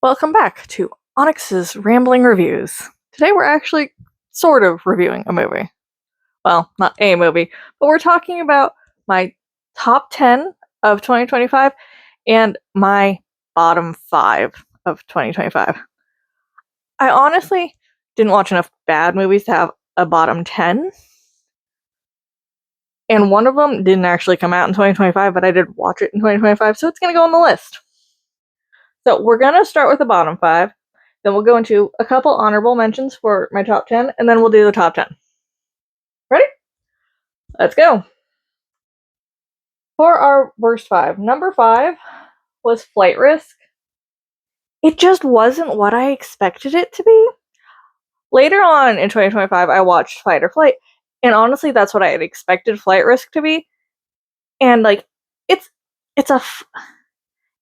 Welcome back to Onyx's Rambling Reviews. Today we're actually sort of reviewing a movie. Well, not a movie, but we're talking about my top 10 of 2025 and my bottom 5 of 2025. I honestly didn't watch enough bad movies to have a bottom 10, and one of them didn't actually come out in 2025, but I did watch it in 2025, so it's going to go on the list. So we're going to start with the bottom 5. Then we'll go into a couple honorable mentions for my top 10, and then we'll do the top 10. Ready? Let's go. For our worst 5, number 5 was Flight Risk. It just wasn't what I expected it to be. Later on in 2025, I watched Fight or Flight, and honestly, that's what I had expected Flight Risk to be. And it's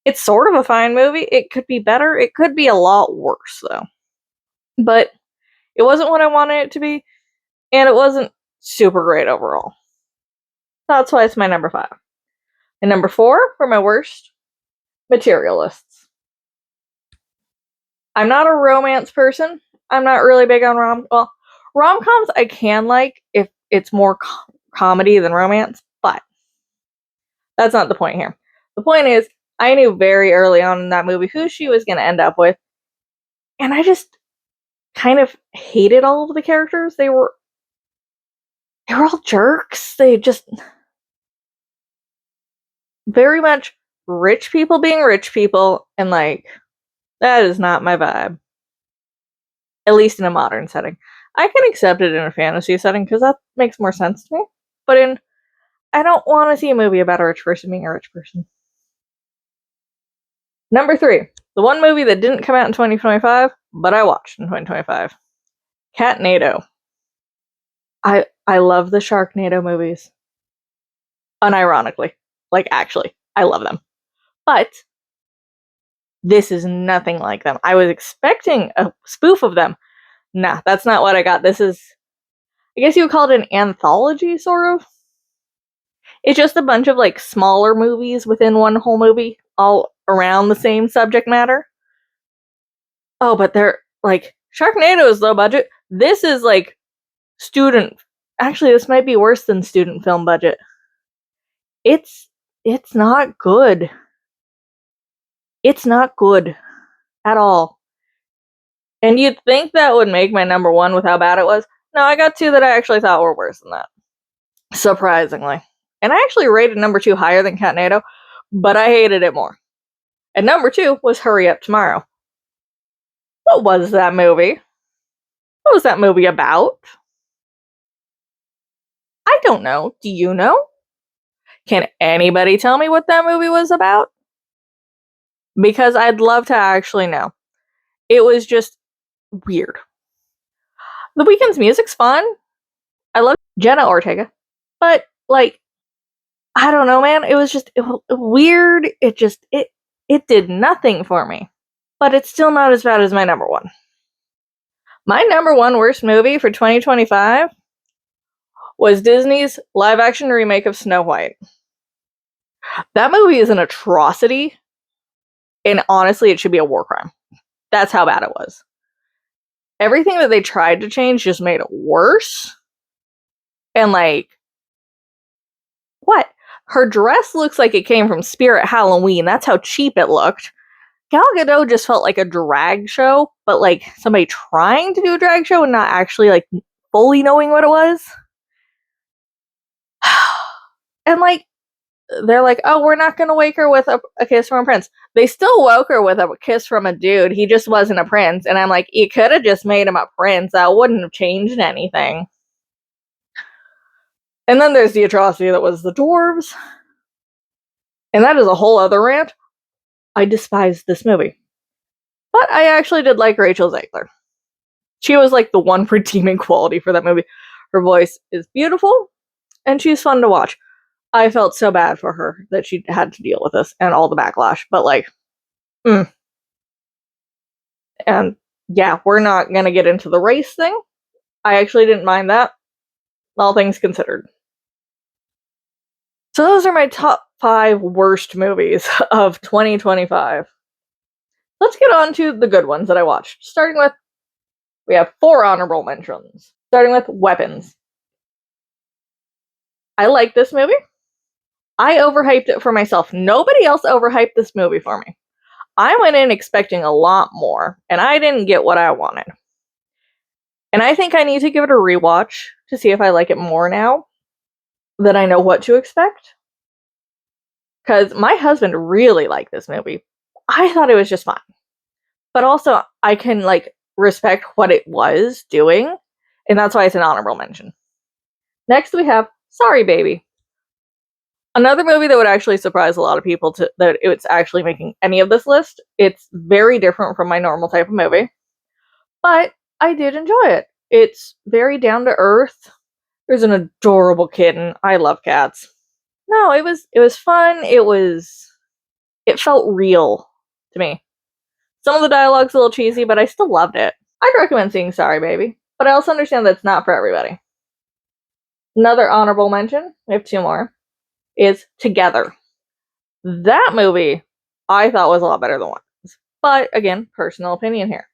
it's sort of a fine movie. It could be better. It could be a lot worse though. But it wasn't what I wanted it to be, and it wasn't super great overall. That's why it's my number 5. And number 4 for my worst, Materialists. I'm not a romance person. I'm not really big on rom-coms I can like if it's more comedy than romance, but that's not the point here. The point is, I knew very early on in that movie who she was going to end up with, and I just kind of hated all of the characters. They were all jerks. They just very much rich people being rich people, and that is not my vibe. At least in a modern setting. I can accept it in a fantasy setting because that makes more sense to me. But I don't want to see a movie about a rich person being a rich person. Number 3, the one movie that didn't come out in 2025, but I watched in 2025. Catnado. I love the Sharknado movies. Unironically. Actually, I love them. But this is nothing like them. I was expecting a spoof of them. Nah, that's not what I got. This is, I guess you would call it an anthology, sort of. It's just a bunch of smaller movies within one whole movie, all around the same subject matter. Oh, but they're Sharknado is low budget. This is student. Actually, this might be worse than student film budget. It's not good. It's not good at all. And you'd think that would make my number 1 with how bad it was. No, I got 2 that I actually thought were worse than that. Surprisingly. And I actually rated number 2 higher than Catnado, but I hated it more. And number 2 was Hurry Up Tomorrow. What was that movie? What was that movie about? I don't know. Do you know? Can anybody tell me what that movie was about? Because I'd love to actually know. It was just weird. The Weeknd's music's fun. I love Jenna Ortega. But, I don't know, man. It was just weird. It did nothing for me. But it's still not as bad as my number 1. My number 1 worst movie for 2025 was Disney's live-action remake of Snow White. That movie is an atrocity, and honestly, it should be a war crime. That's how bad it was. Everything that they tried to change just made it worse. And what? Her dress looks like it came from Spirit Halloween. That's how cheap it looked. Gal Gadot just felt like a drag show, but somebody trying to do a drag show and not actually fully knowing what it was. And they're oh, we're not gonna wake her with a kiss from a prince. They still woke her with a kiss from a dude. He just wasn't a prince. And I'm you could have just made him a prince. That wouldn't have changed anything. And then there's the atrocity that was the dwarves. And that is a whole other rant. I despise this movie. But I actually did like Rachel Zegler. She was the one redeeming quality for that movie. Her voice is beautiful, and she's fun to watch. I felt so bad for her that she had to deal with this and all the backlash. But And yeah, we're not gonna get into the race thing. I actually didn't mind that, all things considered. So those are my top 5 worst movies of 2025. let's get on to the good ones that I watched. Starting with, we have 4 honorable mentions. Starting with Weapons. I like this movie. I overhyped it for myself. Nobody else overhyped this movie for me. I went in expecting a lot more, and I didn't get what I wanted. And I think I need to give it a rewatch to see if I like it more now that I know what to expect. Because my husband really liked this movie. I thought it was just fine. But also, I can, respect what it was doing, and that's why it's an honorable mention. Next, we have Sorry Baby. Another movie that would actually surprise a lot of people that it's actually making any of this list. It's very different from my normal type of movie, but I did enjoy it. It's very down to earth. There's an adorable kitten. I love cats. No, it was fun. It felt real to me. Some of the dialogue's a little cheesy, but I still loved it. I'd recommend seeing Sorry Baby, but I also understand that it's not for everybody. Another honorable mention, we have 2 more, is Together. That movie I thought was a lot better than Weapons. But again, personal opinion here.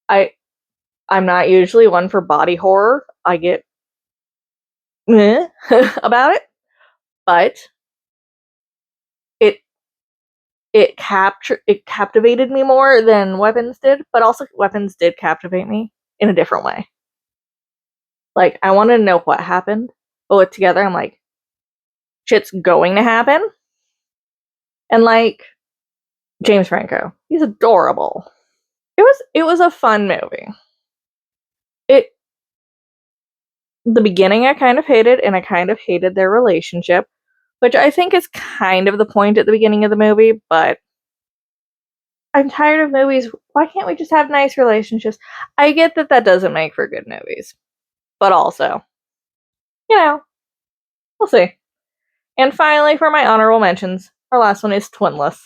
I'm not usually one for body horror. I get meh about it, but it captivated me more than Weapons did, but also Weapons did captivate me in a different way. Like, I wanted to know what happened, but with Together, I'm like, shit's going to happen. And James Franco, he's adorable. It was a fun movie. The beginning I kind of hated, and I kind of hated their relationship, which I think is kind of the point at the beginning of the movie, but I'm tired of movies. Why can't we just have nice relationships? I get that doesn't make for good movies, but also, we'll see. And finally, for my honorable mentions, our last one is Twinless,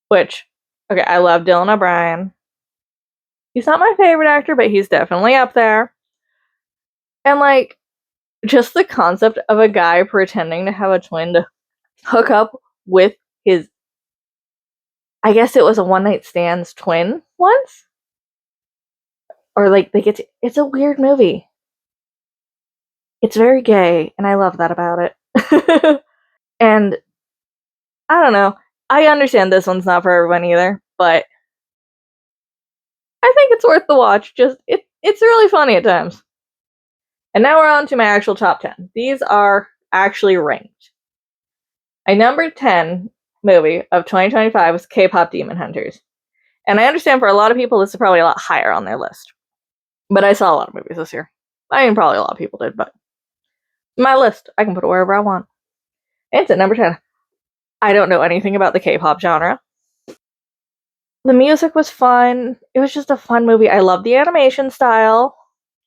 which, okay, I love Dylan O'Brien. He's not my favorite actor, but he's definitely up there. And just the concept of a guy pretending to have a twin to hook up with his, I guess it was a one-night stand's twin once? Or they get to, it's a weird movie. It's very gay, and I love that about it. And I don't know. I understand this one's not for everyone either, but I think it's worth the watch. It's really funny at times. And now we're on to my actual top 10. These are actually ranked. My number 10 movie of 2025 was K-pop Demon Hunters. And I understand for a lot of people this is probably a lot higher on their list. But I saw a lot of movies this year. I mean, probably a lot of people did, but my list, I can put it wherever I want. It's at number 10. I don't know anything about the K-pop genre. The music was fun. It was just a fun movie. I love the animation style,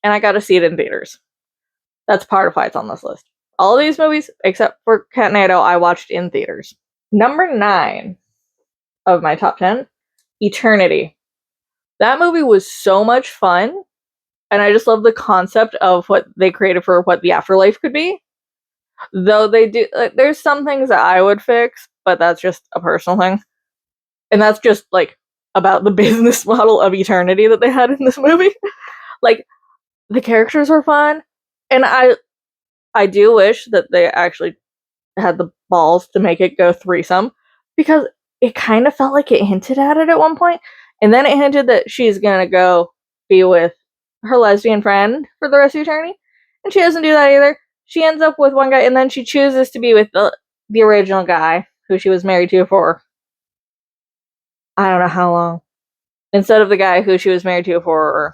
and I got to see it in theaters. That's part of why it's on this list. All of these movies, except for Catnado, I watched in theaters. Number 9 of my top 10, Eternity. That movie was so much fun, and I just love the concept of what they created for what the afterlife could be. Though they do, there's some things that I would fix, but that's just a personal thing. And that's just, about the business model of Eternity that they had in this movie. The characters were fun, and I do wish that they actually had the balls to make it go threesome, because it kind of felt like it hinted at it at one point, and then it hinted that she's gonna go be with her lesbian friend for the rest of eternity, and she doesn't do that either. She ends up with one guy, and then she chooses to be with the original guy who she was married to for I don't know how long, instead of the guy who she was married to for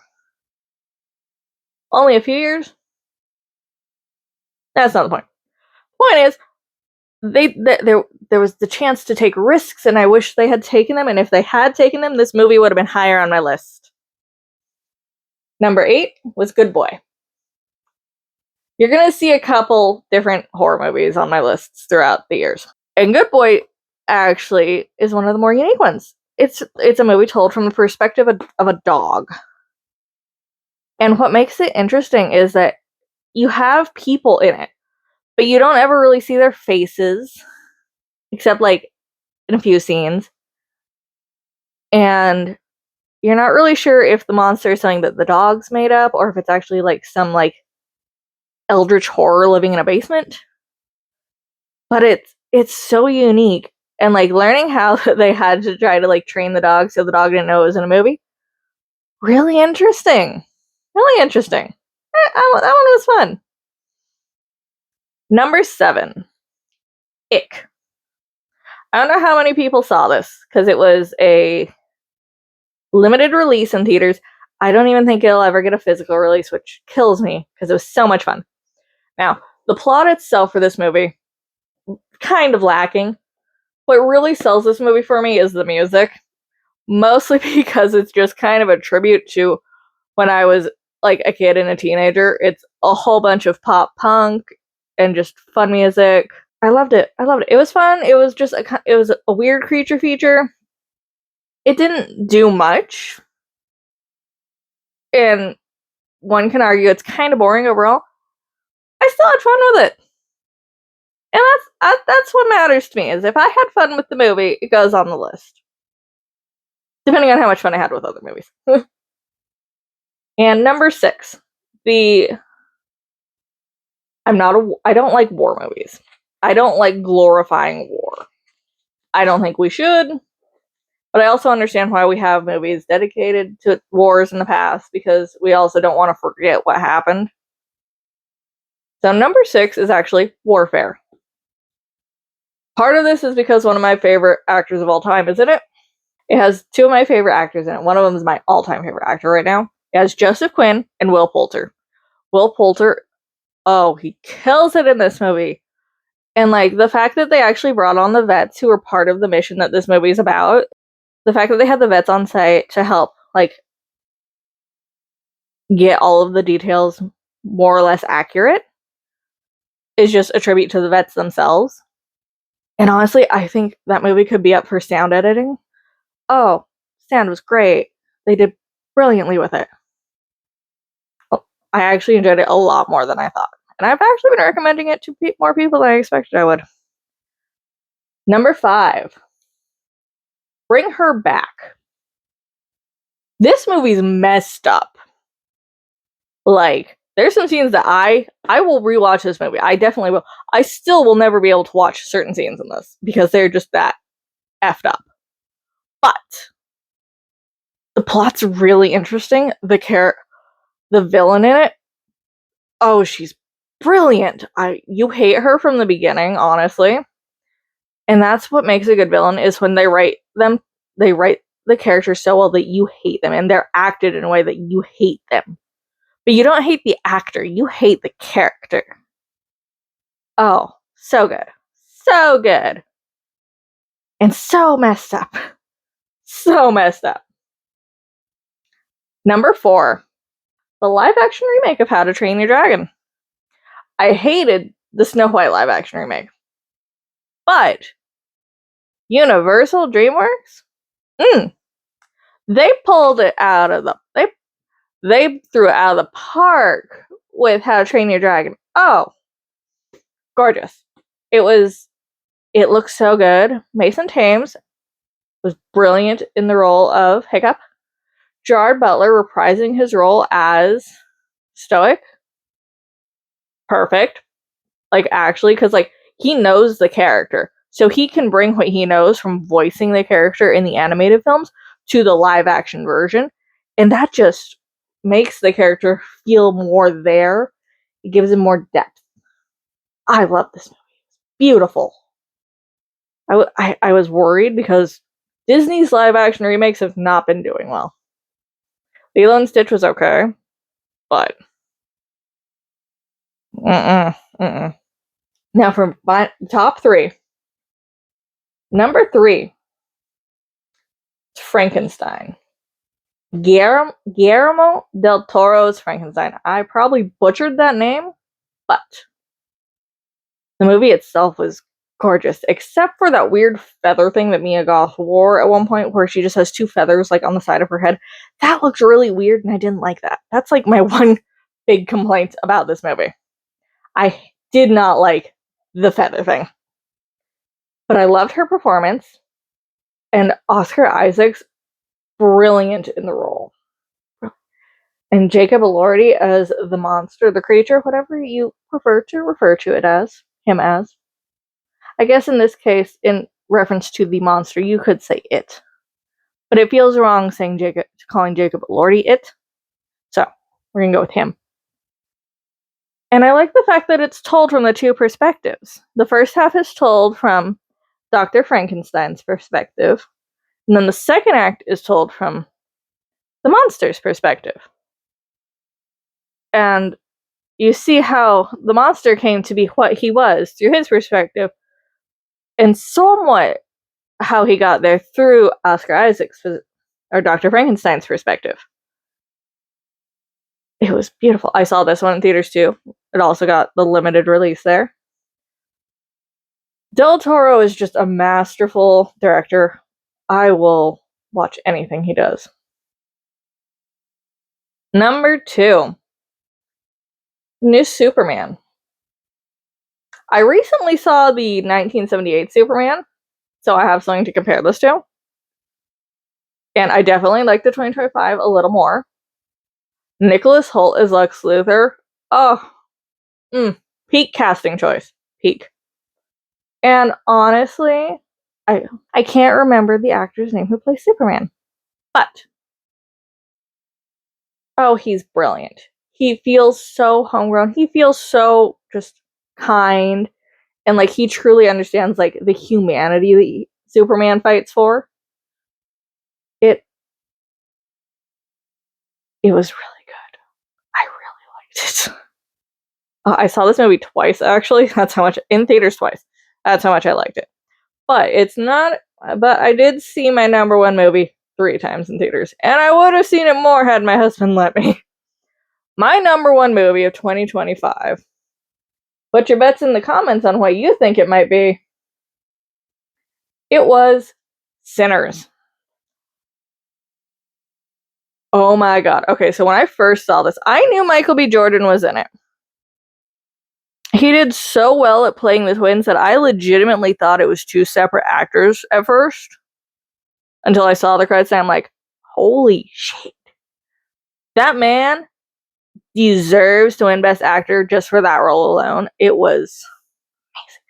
only a few years. That's not the point. Point is, there was the chance to take risks, and I wish they had taken them, and if they had taken them, this movie would have been higher on my list. Number 8 was Good Boy. You're gonna see a couple different horror movies on my lists throughout the years, and Good Boy actually is one of the more unique ones. It's a movie told from the perspective of a dog, and what makes it interesting is that you have people in it, but you don't ever really see their faces, except in a few scenes. and you're not really sure if the monster is something that the dog's made up or if it's actually like some like eldritch horror living in a basement. But it's so unique, and like learning how they had to try to like train the dog so the dog didn't know it was in a movie. Really interesting. Really interesting. That one was fun. Number 7, Ick. I don't know how many people saw this because it was a limited release in theaters. I don't even think it'll ever get a physical release, which kills me because it was so much fun. Now, the plot itself for this movie, kind of lacking. What really sells this movie for me is the music. Mostly because it's just kind of a tribute to when I was like a kid and a teenager. It's a whole bunch of pop punk and just fun music. I loved it. It was fun. It was just a weird creature feature. It didn't do much, and one can argue it's kind of boring overall. I still had fun with it, and that's what matters to me. Is if I had fun with the movie, it goes on the list, depending on how much fun I had with other movies. And number 6, I don't like war movies. I don't like glorifying war. I don't think we should, but I also understand why we have movies dedicated to wars in the past, because we also don't want to forget what happened. So number 6 is actually Warfare. Part of this is because one of my favorite actors of all time is in it. It has 2 of my favorite actors in it. One of them is my all-time favorite actor right now. It has Joseph Quinn and Will Poulter. Will Poulter, oh, he kills it in this movie. And like the fact that they actually brought on the vets who were part of the mission that this movie is about, the fact that they had the vets on site to help like get all of the details more or less accurate is just a tribute to the vets themselves. And honestly, I think that movie could be up for sound editing. Oh, sound was great. They did brilliantly with it. Oh, I actually enjoyed it a lot more than I thought. And I've actually been recommending it to more people than I expected I would. Number 5, Bring Her Back. This movie's messed up. Like, there's some scenes that I will rewatch this movie. I definitely will. I still will never be able to watch certain scenes in this because they're just that effed up. But the plot's really interesting. The villain in it, oh, she's brilliant. You hate her from the beginning, honestly. And that's what makes a good villain, is when they write the characters so well that you hate them, and they're acted in a way that you hate them. But you don't hate the actor, you hate the character. Oh, so good. So good. And so messed up. So messed up. Number 4, the live action remake of How to Train Your Dragon. I hated the Snow White live action remake. But Universal DreamWorks? They pulled it out of the they threw it out of the park with How to Train Your Dragon. Oh, gorgeous. It looked so good. Mason Thames was brilliant in the role of Hiccup. Gerard Butler reprising his role as Stoic. Perfect. Like, actually, because like he knows the character. So he can bring what he knows from voicing the character in the animated films to the live action version. And that just makes the character feel more there. It gives him more depth. I love this movie. It's beautiful. I was worried because Disney's live action remakes have not been doing well. Lilo and Stitch was okay, but now for my top 3. Number 3, Frankenstein. Guillermo del Toro's Frankenstein. I probably butchered that name, but the movie itself was gorgeous, except for that weird feather thing that Mia Goth wore at one point, where she just has 2 feathers like on the side of her head. That looks really weird, and I didn't like that. That's like my one big complaint about this movie. I did not like the feather thing, but I loved her performance, and Oscar Isaac's brilliant in the role. And Jacob Elordi as the monster, the creature, whatever you prefer to refer to it as, him as. I guess in this case, in reference to the monster, you could say it. But it feels wrong calling Jacob Elordi it. So, we're going to go with him. And I like the fact that it's told from the two perspectives. The first half is told from Dr. Frankenstein's perspective, and then the second act is told from the monster's perspective. And you see how the monster came to be what he was through his perspective, and somewhat how he got there through Oscar Isaac's, or Dr. Frankenstein's perspective. It was beautiful. I saw this one in theaters too. It also got the limited release there. Del Toro is just a masterful director. I will watch anything he does. Number 2. New Superman. I recently saw the 1978 Superman, so I have something to compare this to. And I definitely like the 2025 a little more. Nicholas Hoult as Lex Luthor. Oh, peak casting choice. Peak. And honestly, I can't remember the actor's name who plays Superman. But, oh, he's brilliant. He feels so homegrown. He feels so just kind. And, like, he truly understands, like, the humanity that Superman fights for. It was really good. I really liked it. I saw this movie twice, actually. That's how much, in theaters twice. That's how much I liked it. But I did see my number 1 movie 3 times in theaters. And I would have seen it more had my husband let me. My number 1 movie of 2025. Put your bets in the comments on what you think it might be. It was Sinners. Oh my god. Okay, so when I first saw this, I knew Michael B. Jordan was in it. He did so well at playing the twins that I legitimately thought it was 2 separate actors at first. Until I saw the credits and I'm like, holy shit. That man deserves to win Best Actor just for that role alone. It was amazing.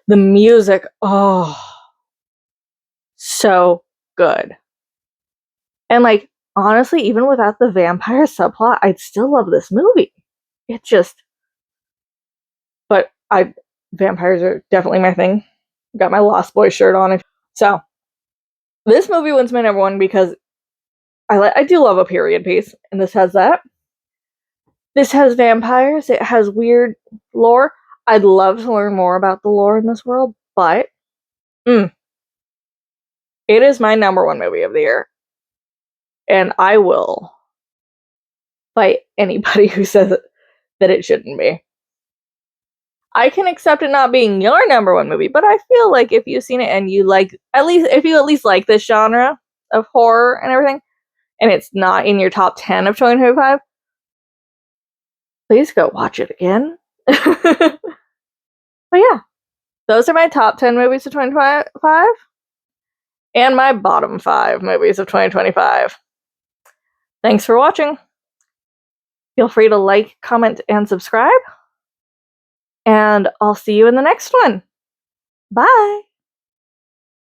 The music, oh, so good. And, like, honestly, even without the vampire subplot, I'd still love this movie. It just, but vampires are definitely my thing. Got my Lost Boys shirt on. So, this movie wins my number 1 because I do love a period piece, and this has that. This has vampires. It has weird lore. I'd love to learn more about the lore in this world, but it is my number 1 movie of the year. And I will fight anybody who says that it shouldn't be. I can accept it not being your number 1 movie, but I feel like if you've seen it and you like, if you at least like this genre of horror and everything, and it's not in your top 10 of 2025, please go watch it again. But yeah, those are my top 10 movies of 2025 and my bottom 5 movies of 2025. Thanks for watching. Feel free to like, comment, and subscribe. And I'll see you in the next one. Bye!